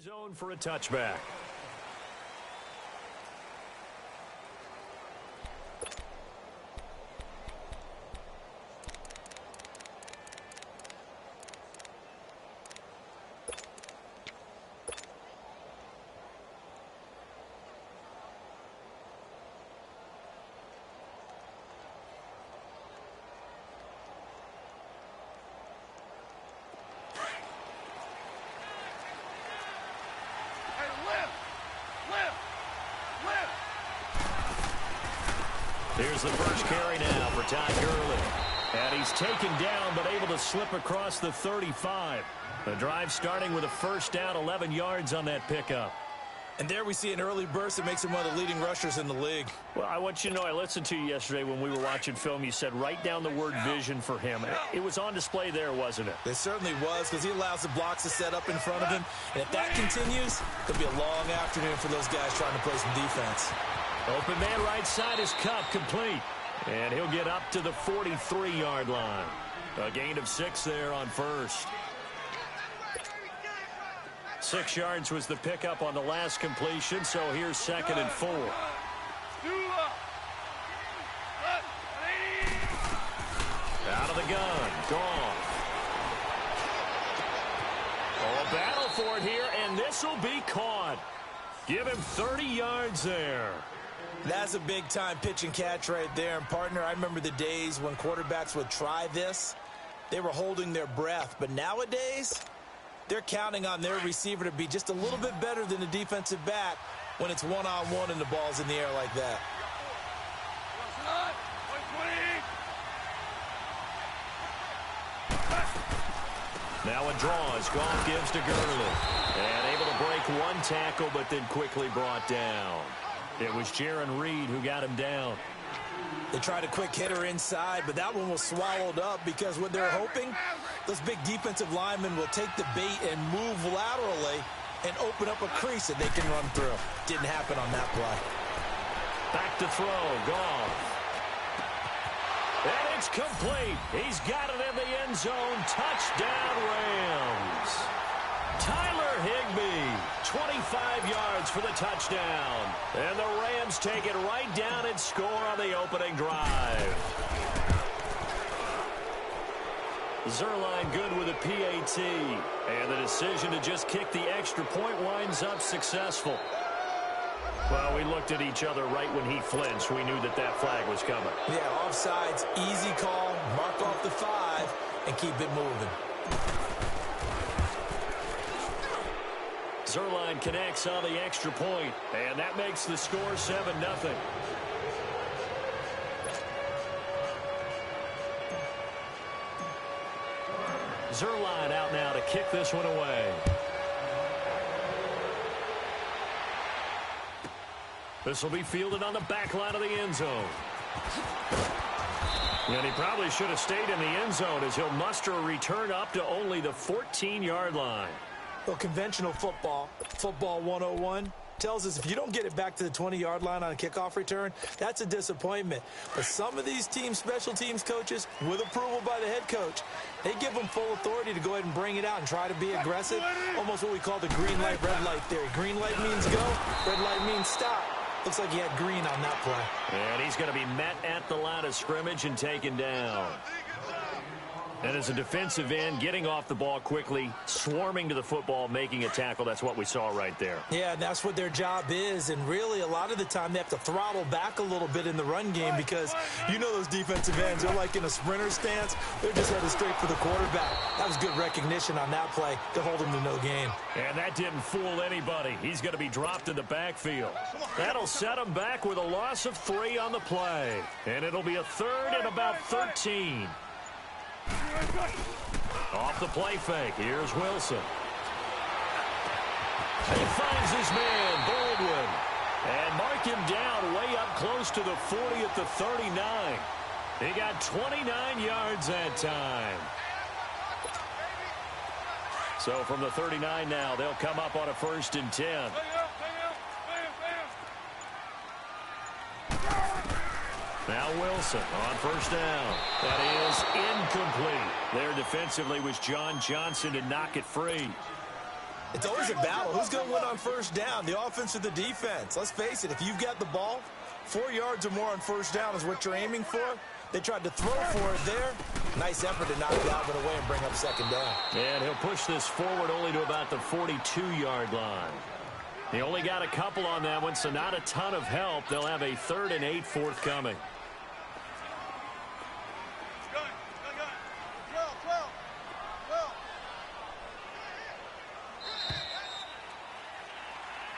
Zone for a touchback. Here's the first carry now for Todd Gurley. And he's taken down but able to slip across the 35. The drive starting with a first down, 11 yards on that pickup. And there we see an early burst that makes him one of the leading rushers in the league. Well, I want you to know, I listened to you yesterday when we were watching film. You said write down the word vision for him. It was on display there, wasn't it? It certainly was, because he allows the blocks to set up in front of him. And if that continues, it'll be a long afternoon for those guys trying to play some defense. Open man right side is Cup, complete. And he'll get up to the 43-yard line. A gain of 6 there on first. 6 yards was the pickup on the last completion, so here's 2nd and 4. Out of the gun, gone. Oh, a battle for it here, and this will be caught. Give him 30 yards there. That's a big-time pitch and catch right there. And, partner, I remember the days when quarterbacks would try this. They were holding their breath. But nowadays, they're counting on their receiver to be just a little bit better than the defensive back when it's one-on-one and the ball's in the air like that. Now a draw as Goff gives to Gurley. And able to break one tackle, but then quickly brought down. It was Jaron Reed who got him down. They tried a quick hitter inside, but that one was swallowed up because what they're hoping, those big defensive linemen will take the bait and move laterally and open up a crease that they can run through. Didn't happen on that play. Back to throw, Goff. And it's complete. He's got it in the end zone. Touchdown, Rams. Tyler Higbee, 25 yards for the touchdown. And the Rams take it right down and score on the opening drive. Zerline good with a PAT. And the decision to just kick the extra point winds up successful. Well, we looked at each other right when he flinched. We knew that that flag was coming. Yeah, offsides, easy call, mark off the 5, and keep it moving. Zerline connects on the extra point, and that makes the score 7-0. Zerline out now to kick this one away. This will be fielded on the back line of the end zone. And he probably should have stayed in the end zone as he'll muster a return up to only the 14-yard line. Well, conventional football 101, tells us if you don't get it back to the 20-yard line on a kickoff return, that's a disappointment. But some of these teams, special teams coaches, with approval by the head coach, they give them full authority to go ahead and bring it out and try to be aggressive. Almost what we call the green light, red light theory. Green light means go, red light means stop. Looks like he had green on that play. And he's going to be met at the line of scrimmage and taken down. And as a defensive end, getting off the ball quickly, swarming to the football, making a tackle, that's what we saw right there. Yeah, and that's what their job is. And really, a lot of the time, they have to throttle back a little bit in the run game because you know those defensive ends, they're like in a sprinter stance. They're just headed straight for the quarterback. That was good recognition on that play to hold him to no gain. And that didn't fool anybody. He's going to be dropped in the backfield. That'll set him back with a loss of 3 on the play. And it'll be a 3rd and about 13. Off the play fake. Here's Wilson. He finds his man, Baldwin. And mark him down way up close to the 40 at the 39. He got 29 yards that time. So from the 39 now, they'll come up on a 1st and 10. Now Wilson on 1st down. That is incomplete. There defensively was John Johnson to knock it free. It's always a battle. Who's going to win on first down, the offense or the defense? Let's face it, if you've got the ball, 4 yards or more on first down is what you're aiming for. They tried to throw for it there. Nice effort to knock Dalvin away and bring up second down. And he'll push this forward only to about the 42-yard line. He only got a couple on that one, so not a ton of help. They'll have a 3rd and 8 forthcoming.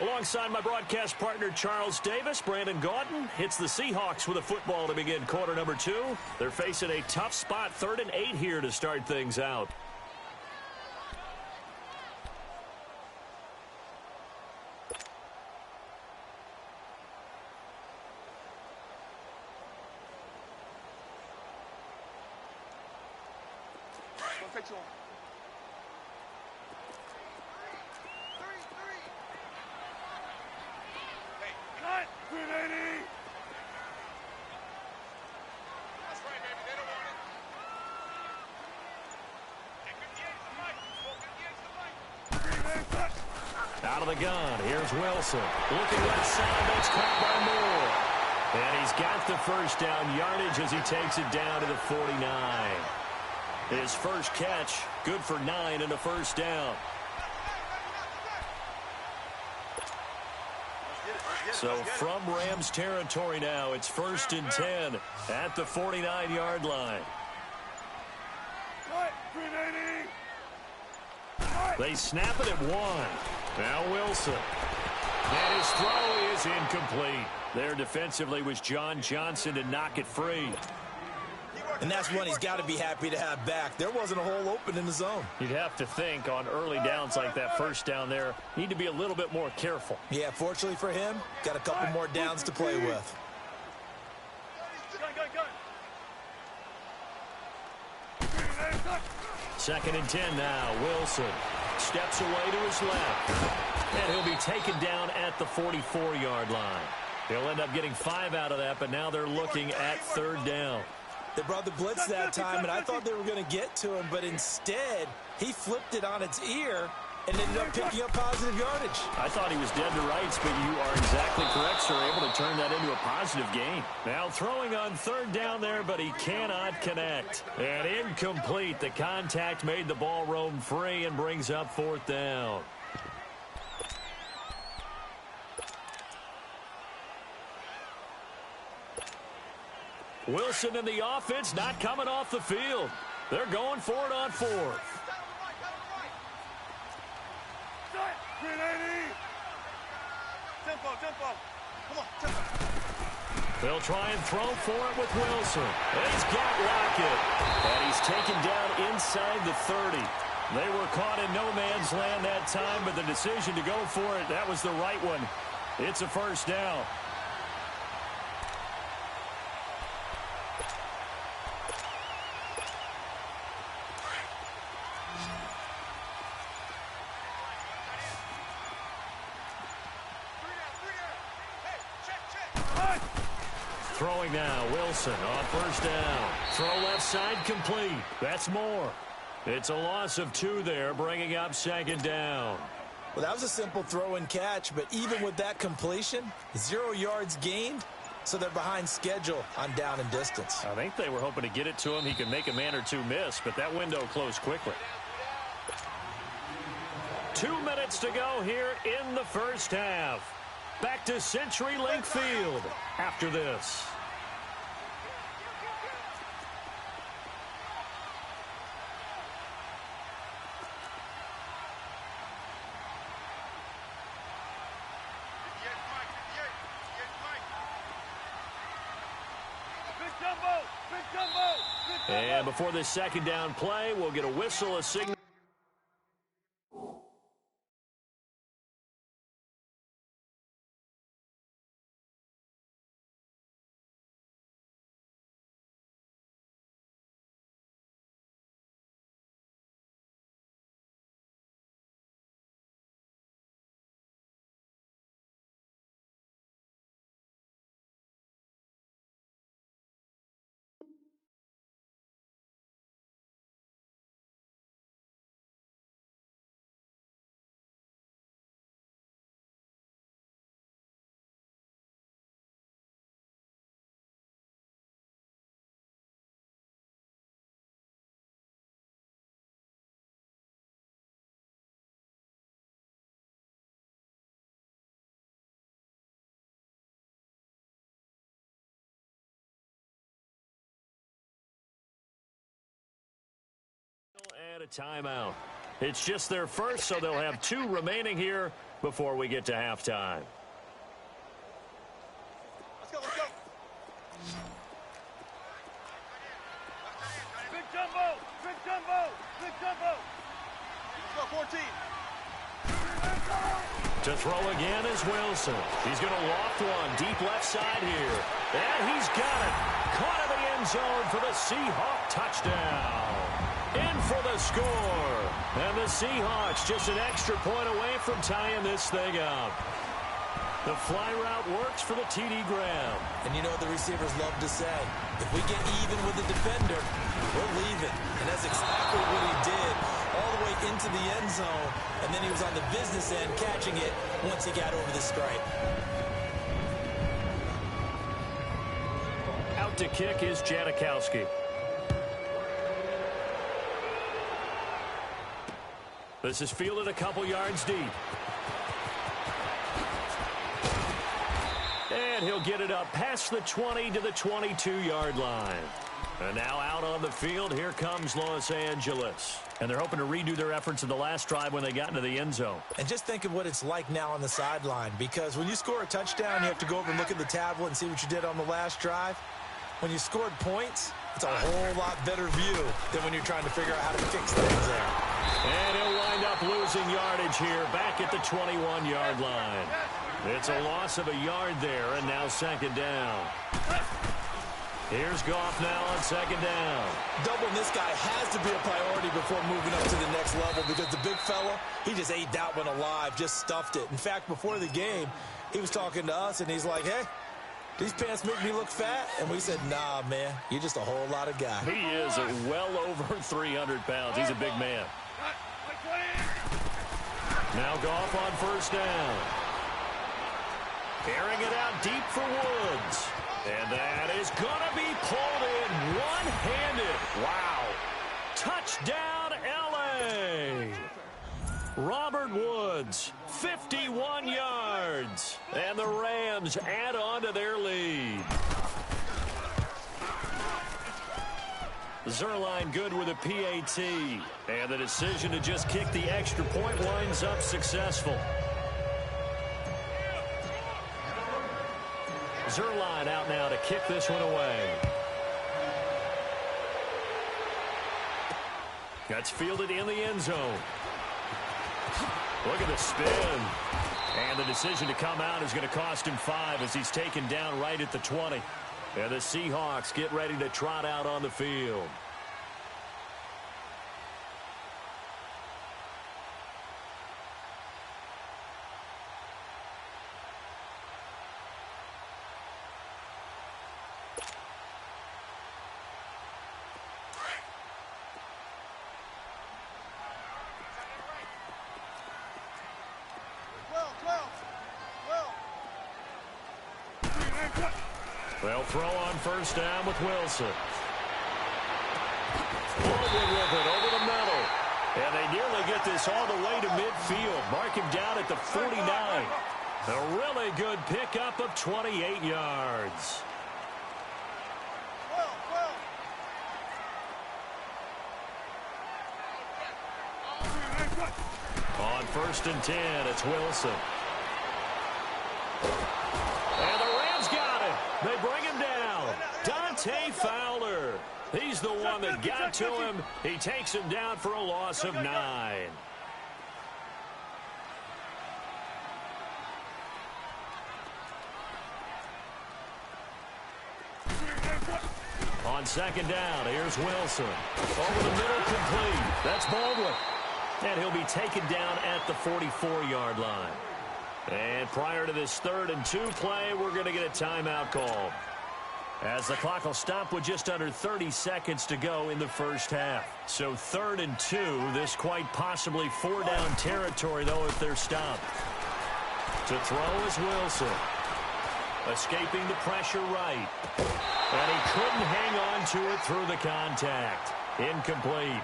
Alongside my broadcast partner, Charles Davis, Brandon Gaudin hits the Seahawks with a football to begin quarter number 2. They're facing a tough spot, 3rd and 8 here to start things out. Out of the gun, here's Wilson. Looking left side, that's caught by Moore. And he's got the first down yardage as he takes it down to the 49. His first catch, good for 9 and a first down. So from Rams territory now, it's 1st and 10 at the 49-yard line. They snap it at 1. Now Wilson. And his throw is incomplete. There defensively was John Johnson to knock it free. And that's one he's got to be happy to have back. There wasn't a hole open in the zone. You'd have to think on early downs like that first down there, need to be a little bit more careful. Yeah, fortunately for him, got a couple more downs to play with. Second and 10 now. Wilson steps away to his left. And he'll be taken down at the 44-yard line. He'll end up getting 5 out of that, but now they're looking at 3rd down. They brought the blitz that time, and I thought they were going to get to him, but instead, he flipped it on its ear and ended up picking up positive yardage. I thought he was dead to rights, but you are exactly correct, sir. Able to turn that into a positive gain. Now throwing on 3rd down there, but he cannot connect. And incomplete. The contact made the ball roam free and brings up 4th down. Wilson and the offense not coming off the field. They're going for it on 4th. They'll try and throw for it with Wilson. And he's got Lockett. And he's taken down inside the 30. They were caught in no man's land that time, but the decision to go for it, that was the right one. It's a first down. Throwing now, Wilson on first down. Throw left side complete. That's Moore. It's a loss of 2 there, bringing up 2nd down. Well, that was a simple throw and catch, but even with that completion, 0 yards gained, so they're behind schedule on down and distance. I think they were hoping to get it to him. He could make a man or 2 miss, but that window closed quickly. 2 minutes to go here in the first half. Back to CenturyLink Field after this. And before this 2nd down play, we'll get a whistle, a signal. And a timeout. It's just their first, so they'll have 2 remaining here before we get to halftime. Let's go, let's go. Big jumbo, big jumbo, big jumbo. Let's go, 14. To throw again is Wilson. He's going to loft one deep left side here. And he's got it. Caught in the end zone for the Seahawk touchdown. In for the score. And the Seahawks just an extra point away from tying this thing up. The fly route works for the TD Graham. And you know what the receivers love to say? If we get even with the defender, we're leaving. And that's exactly what he did. All the way into the end zone. And then he was on the business end catching it once he got over the stripe. Out to kick is Janikowski. This is fielded a couple yards deep. And he'll get it up past the 20 to the 22-yard line. And now out on the field, here comes Los Angeles. And they're hoping to redo their efforts in the last drive when they got into the end zone. And just think of what it's like now on the sideline. Because when you score a touchdown, you have to go over and look at the tablet and see what you did on the last drive. When you scored points, it's a whole lot better view than when you're trying to figure out how to fix things there. And he'll wind up losing yardage here back at the 21-yard line. It's a loss of a yard there, and now second down. Here's Goff now on second down. Doubling this guy has to be a priority before moving up to the next level because the big fella, he just ate that one alive, just stuffed it. In fact, before the game, he was talking to us, and he's like, hey, these pants make me look fat? And we said, nah, man, you're just a whole lot of guy. He is well over 300 pounds. He's a big man. Now Goff on first down. Airing it out deep for Woods. And that is going to be pulled in one-handed. Wow. Touchdown, L.A. Robert Woods, 51 yards. And the Rams add on to their lead. Zerline good with a PAT. And the decision to just kick the extra point winds up successful. Zerline out now to kick this one away. That's fielded in the end zone. Look at the spin. And the decision to come out is going to cost him 5 as he's taken down right at the 20. And the Seahawks get ready to trot out on the field. They'll throw on first down with Wilson. Baldwin with it over the middle. And they nearly get this all the way to midfield. Mark him down at the 49. A really good pickup of 28 yards. On first and 10, it's Wilson. And the Rams got it. They bring him down. Dante Fowler. He's the one that got to him. He takes him down for a loss of 9. On second down, here's Wilson. Over the middle, complete. That's Baldwin. And he'll be taken down at the 44-yard line. And prior to this 3rd and 2 play, we're going to get a timeout call, as the clock will stop with just under 30 seconds to go in the first half. So 3rd and 2, this quite possibly 4-down territory, though, if they're stopped. To throw is Wilson. Escaping the pressure right. And he couldn't hang on to it through the contact. Incomplete.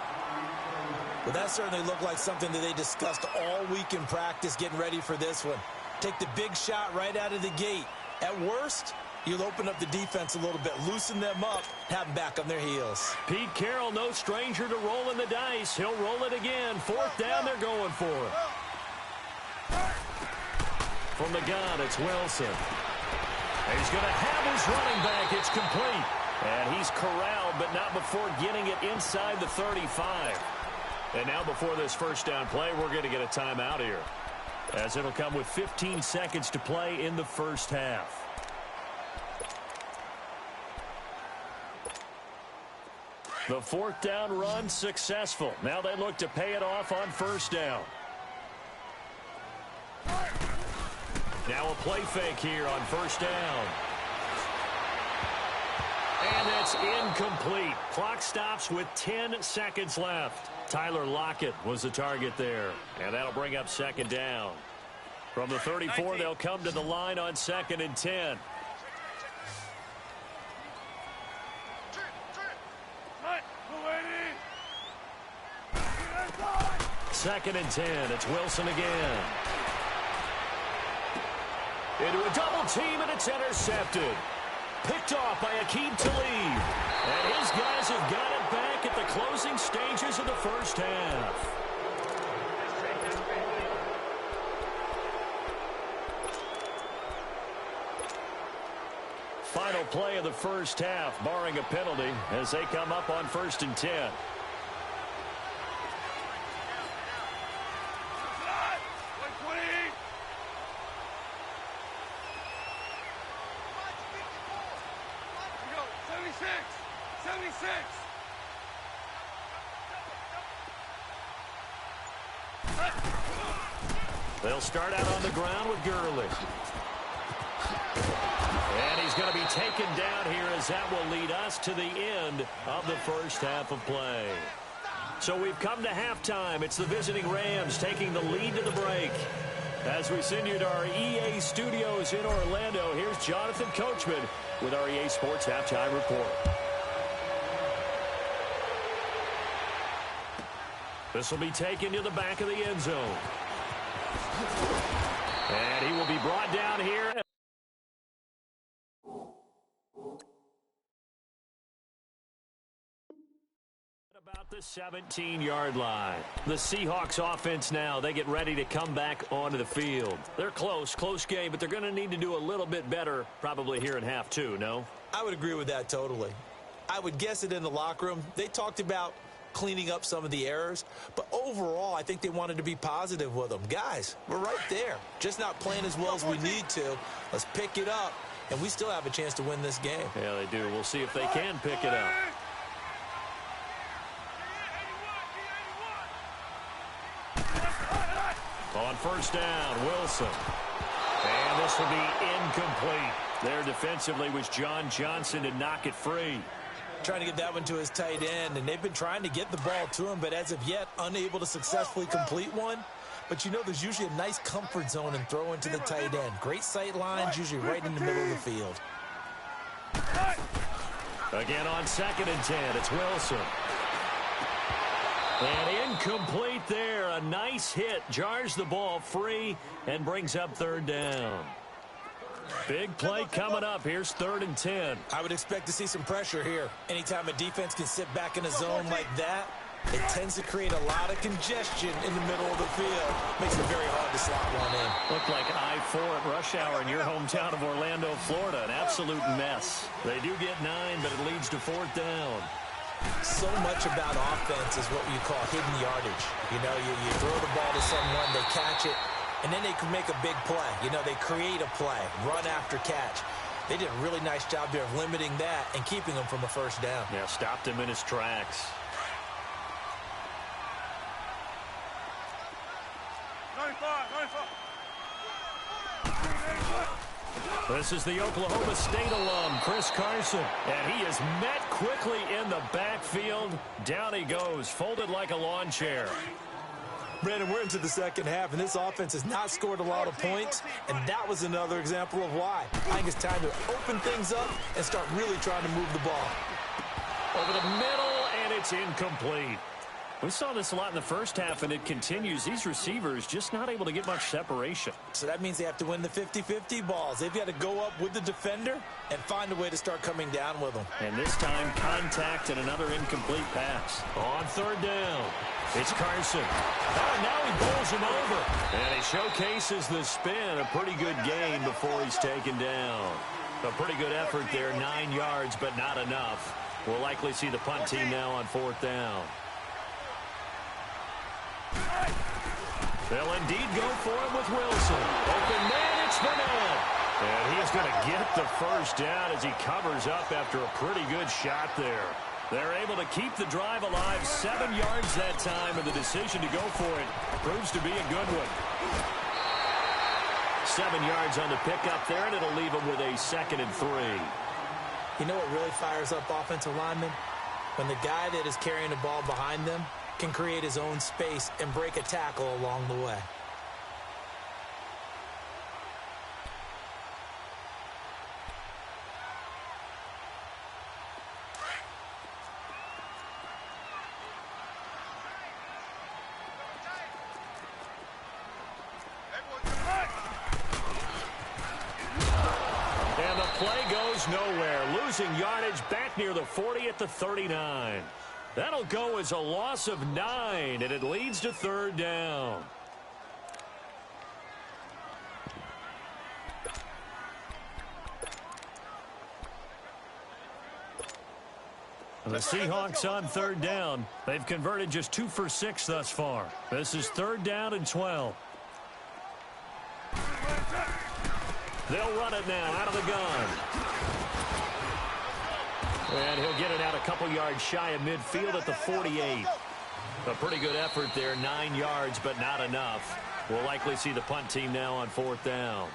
Well, that certainly looked like something that they discussed all week in practice getting ready for this one. Take the big shot right out of the gate. At worst, You'll open up the defense a little bit, loosen them up, have them back on their heels. Pete Carroll, no stranger to rolling the dice. He'll roll it again. 4th down, they're going for it. From the gun, it's Wilson. He's going to have his running back. It's complete. And he's corralled, but not before getting it inside the 35. And now before this first down play, we're going to get a timeout here, as it'll come with 15 seconds to play in the first half. The 4th down run successful. Now they look to pay it off on 1st down. Now a play fake here on 1st down. And it's incomplete. Clock stops with 10 seconds left. Tyler Lockett was the target there. And that'll bring up 2nd down. From the 34, they'll come to the line on 2nd and 10. Second and 10. It's Wilson again. Into a double team, and it's intercepted. Picked off by Aqib Talib. And his guys have got it back at the closing stages of the first half. Final play of the first half, barring a penalty, as they come up on 1st and 10. They'll start out on the ground with Gurley. And he's going to be taken down here, as that will lead us to the end of the first half of play. So we've come to halftime. It's the visiting Rams taking the lead to the break. As we send you to our EA studios in Orlando, here's Jonathan Coachman with our EA Sports Halftime Report. This will be taken to the back of the end zone. And he will be brought down here. About the 17-yard line. The Seahawks offense now, they get ready to come back onto the field. They're close game, but they're going to need to do a little bit better probably here in half 2, no? I would agree with that totally. I would guess it in the locker room. They talked about cleaning up some of the errors, but overall I think they wanted to be positive with them. Guys, we're right there, just not playing as well as we need to. Let's pick it up, and we still have a chance to win this game. Yeah, they do. We'll see if they can pick it up. On 1st down, Wilson. And this will be incomplete. There defensively was John Johnson to knock it free. Trying to get that one to his tight end, and they've been trying to get the ball to him, but as of yet, unable to successfully complete one. But you know, there's usually a nice comfort zone in throwing to the tight end. Great sight lines, usually right in the middle of the field. Again on 2nd and 10, it's Wilson. And incomplete there. A nice hit, jars the ball free, and brings up 3rd down. Big play coming up. Here's 3rd and 10. I would expect to see some pressure here. Anytime a defense can sit back in a zone like that, it tends to create a lot of congestion in the middle of the field. Makes it very hard to slot one in. Looked like I-4 at rush hour in your hometown of Orlando, Florida. An absolute mess. They do get 9, but it leads to 4th down. So much about offense is what you call hidden yardage. You know, you throw the ball to someone, they catch it, and then they can make a big play. You know, they create a play, run after catch. They did a really nice job there of limiting that and keeping him from a 1st down. Yeah, stopped him in his tracks. This is the Oklahoma State alum, Chris Carson, and he is met quickly in the backfield. Down he goes, folded like a lawn chair. Brandon, we're into the second half, and this offense has not scored a lot of points, and that was another example of why. I think it's time to open things up and start really trying to move the ball. Over the middle, and it's incomplete. We saw this a lot in the first half, and it continues. These receivers just not able to get much separation. So that means they have to win the 50-50 balls. They've got to go up with the defender and find a way to start coming down with them. And this time, contact and another incomplete pass. On third down, it's Carson. Oh, now he bowls him over. And he showcases the spin. A pretty good gain before he's taken down. A pretty good effort there, 9 yards, but not enough. We'll likely see the punt team now on fourth down. They'll indeed go for him with Wilson. Open man, it's Burnett. And he's going to get the first down as he covers up after a pretty good shot there. They're able to keep the drive alive, 7 yards that time, and the decision to go for it proves to be a good one. 7 yards on the pickup there, and it'll leave him with a 2nd and 3. You know what really fires up offensive linemen? When the guy that is carrying the ball behind them can create his own space and break a tackle along the way. And the play goes nowhere, losing yardage back near the 40 at the 39. That'll go as a loss of 9, and it leads to third down. The Seahawks on third down. They've converted just 2 for 6 thus far. This is third down and 12. They'll run it now out of the gun. And he'll get it out a couple yards shy of midfield at the 48. A pretty good effort there, 9 yards, but not enough. We'll likely see the punt team now on fourth down.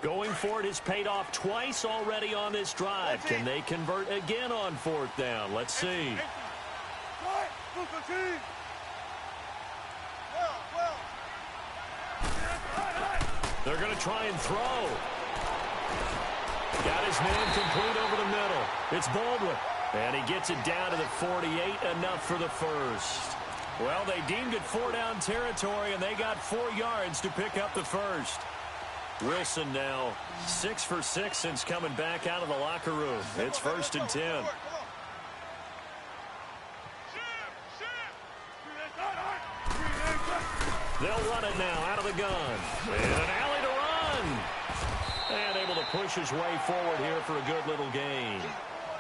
Going for it has paid off twice already on this drive. Can they convert again on fourth down? Let's see. They're going to try and throw. Got his man complete over the middle. It's Baldwin. And he gets it down to the 48, enough for the first. Well, they deemed it 4-down territory, and they got 4 yards to pick up the first. Wilson now 6 for 6 since coming back out of the locker room. It's 1st and 10. They'll run it now out of the gun. And an alley to run. And able to push his way forward here for a good little gain.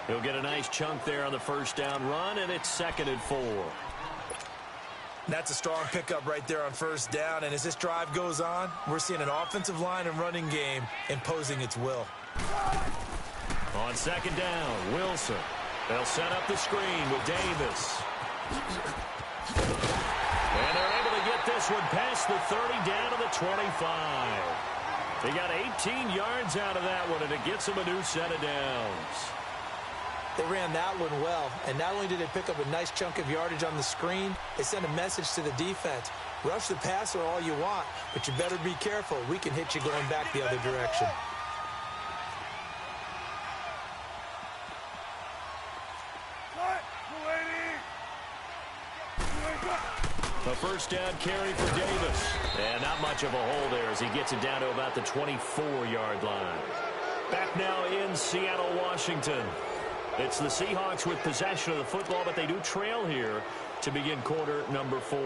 He'll get a nice chunk there on the first down run, and it's 2nd and 4. That's a strong pickup right there on first down. And as this drive goes on, we're seeing an offensive line and running game imposing its will. On second down, Wilson. They'll set up the screen with Davis. And they're able to get this one past the 30 down to the 25. They got 18 yards out of that one, and it gets them a new set of downs. They ran that one well, and not only did they pick up a nice chunk of yardage on the screen, they sent a message to the defense. Rush the passer all you want, but you better be careful. We can hit you going back the other direction. A first down carry for Davis. And not much of a hole there as he gets it down to about the 24-yard line. Back now in Seattle, Washington. It's the Seahawks with possession of the football, but they do trail here to begin quarter number 4.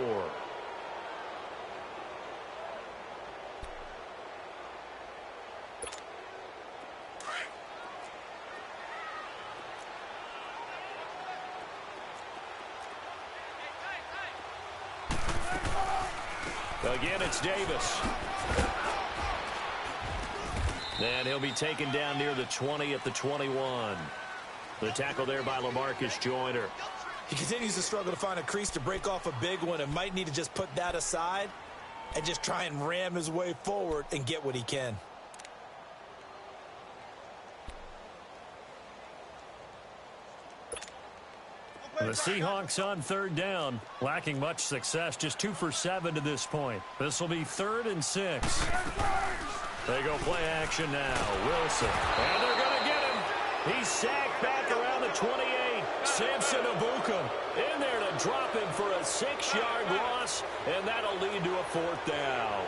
Again, it's Davis. And he'll be taken down near the 20 at the 21. The tackle there by LaMarcus Joyner. He continues to struggle to find a crease to break off a big one and might need to just put that aside and just try and ram his way forward and get what he can. The Seahawks on third down, lacking much success, just 2 for 7 to this point. This will be 3rd and 6. They go play action now. Wilson, and they're going to get him. He's sacked back around the 28. Samson Abuka in there to drop him for a 6-yard loss, and that'll lead to a 4th down.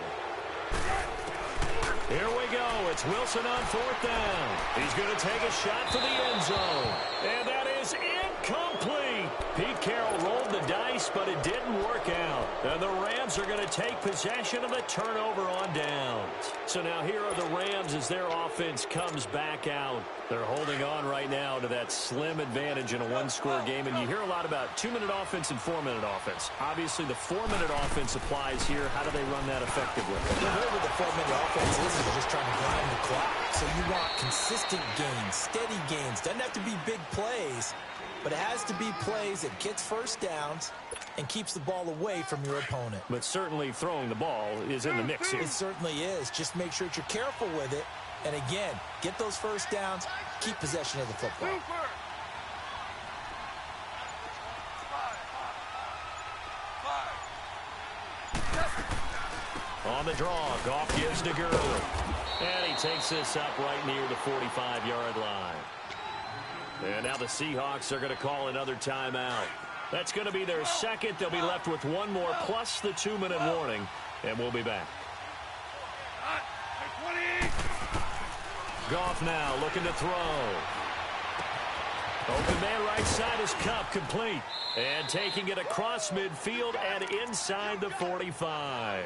Here we go. It's Wilson on 4th down. He's going to take a shot for the end zone. And that is incomplete. Pete Carroll rolled the dice, but it didn't work out. And the Rams are going to take possession of the turnover on downs. So now here are the Rams as their offense comes back out. They're holding on right now to that slim advantage in a one-score game. And you hear a lot about 2-minute offense and 4-minute offense. Obviously, the 4-minute offense applies here. How do they run that effectively? Whatever the 4-minute offense is, you're just trying to grind the clock. So you want consistent gains, steady gains. Doesn't have to be big plays, but it has to be plays that gets first downs and keeps the ball away from your opponent. But certainly throwing the ball is in the mix here. It certainly is. Just make sure that you're careful with it. And again, get those first downs, keep possession of the football. On the draw, Goff gives to Gurley. And he takes this up right near the 45-yard line. And now the Seahawks are going to call another timeout. That's going to be their second. They'll be left with one more plus the 2-minute warning. And we'll be back. Goff now looking to throw. Open man right side is Kupp, complete. And taking it across midfield and inside the 45.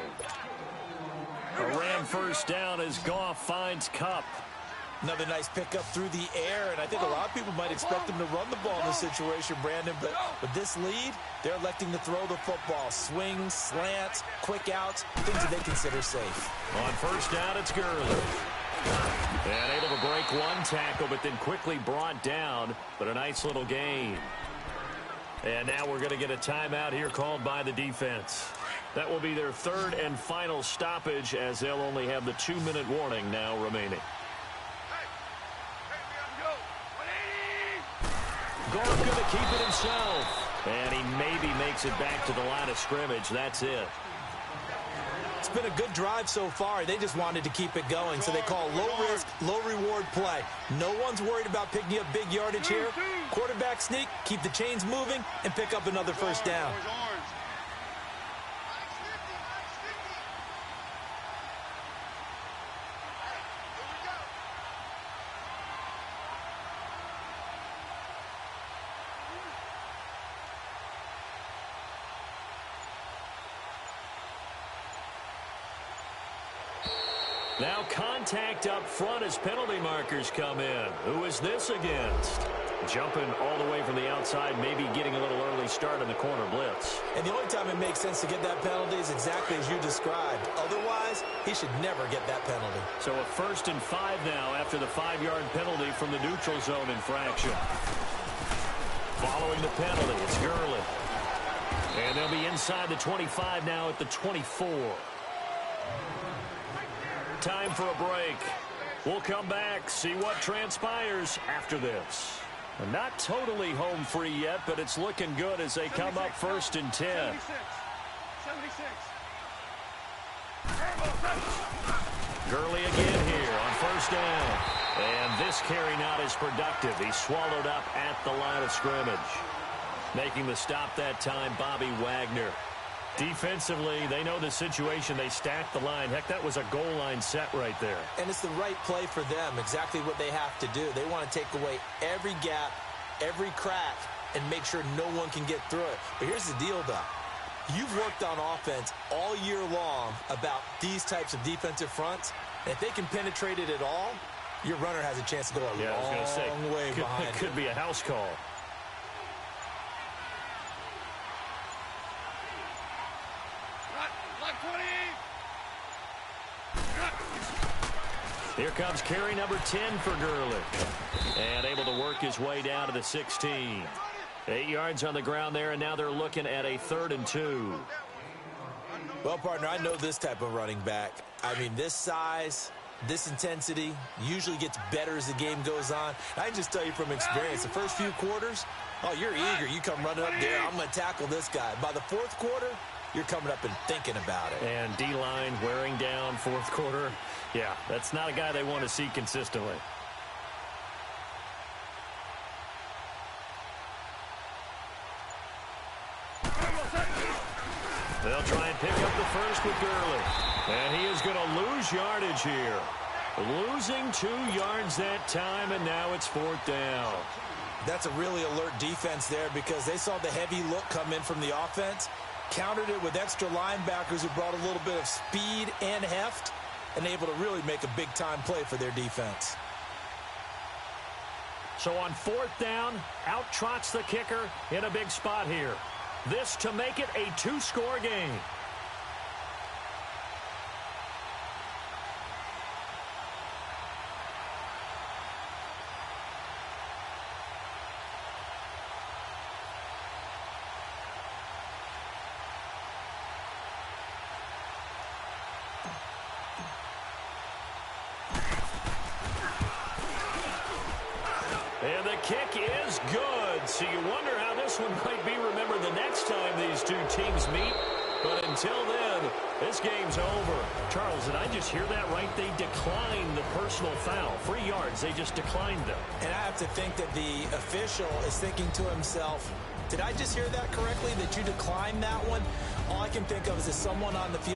A Ram first down as Goff finds Kupp. Another nice pickup through the air, and I think a lot of people might expect him to run the ball in this situation, Brandon, but with this lead, they're electing to throw the football. Swings, slants, quick outs, things that they consider safe. On first down, it's Gurley. And able to break one tackle, but then quickly brought down, but a nice little gain. And now we're going to get a timeout here called by the defense. That will be their 3rd and final stoppage, as they'll only have the 2-minute warning now remaining. Goff going to keep it himself. And he maybe makes it back to the line of scrimmage. That's it. It's been a good drive so far. They just wanted to keep it going, so they call low-risk, low-reward play. No one's worried about picking up big yardage here. Quarterback sneak, keep the chains moving, and pick up another first down. Now contact up front as penalty markers come in. Who is this against? Jumping all the way from the outside, maybe getting a little early start in the corner blitz. And the only time it makes sense to get that penalty is exactly as you described. Otherwise, he should never get that penalty. So a 1st and 5 now after the 5-yard penalty from the neutral zone infraction. Following the penalty, it's Gurley. And they'll be inside the 25 now at the 24. Time for a break. We'll come back, see what transpires after this. Not totally home free yet, but it's looking good as they come up 1st and 10. 76. Gurley again here on first down. And this carry not as productive. He's swallowed up at the line of scrimmage. Making the stop that time, Bobby Wagner. Defensively, they know the situation. They stack the line. Heck, that was a goal line set right there. And it's the right play for them, exactly what they have to do. They want to take away every gap, every crack, and make sure no one can get through it. But here's the deal, though. You've worked on offense all year long about these types of defensive fronts. And if they can penetrate it at all, your runner has a chance to go a long way behind. It could be a house call. Here comes carry number 10 for Gurley. And able to work his way down to the 16. 8 yards on the ground there, and now they're looking at a 3rd and 2. Well, partner, I know this type of running back. I mean, this size, this intensity usually gets better as the game goes on. I can just tell you from experience, the first few quarters, Oh, you're eager. You come running up there. I'm going to tackle this guy. By the fourth quarter, you're coming up and thinking about it. And D-line wearing down fourth quarter. Yeah, that's not a guy they want to see consistently. They'll try and pick up the first with Gurley. And he is going to lose yardage here. Losing 2 yards that time, and now it's 4th down. That's a really alert defense there because they saw the heavy look come in from the offense, countered it with extra linebackers who brought a little bit of speed and heft, and able to really make a big-time play for their defense. So on 4th down, out trots the kicker in a big spot here. This to make it a 2-score game. And the kick is good. So you wonder how this one might be remembered the next time these two teams meet. But until then, this game's over. Charles, did I just hear that right? They declined the personal foul. 3 yards, they just declined them. And I have to think that the official is thinking to himself, did I just hear that correctly, that you declined that one? All I can think of is that someone on the field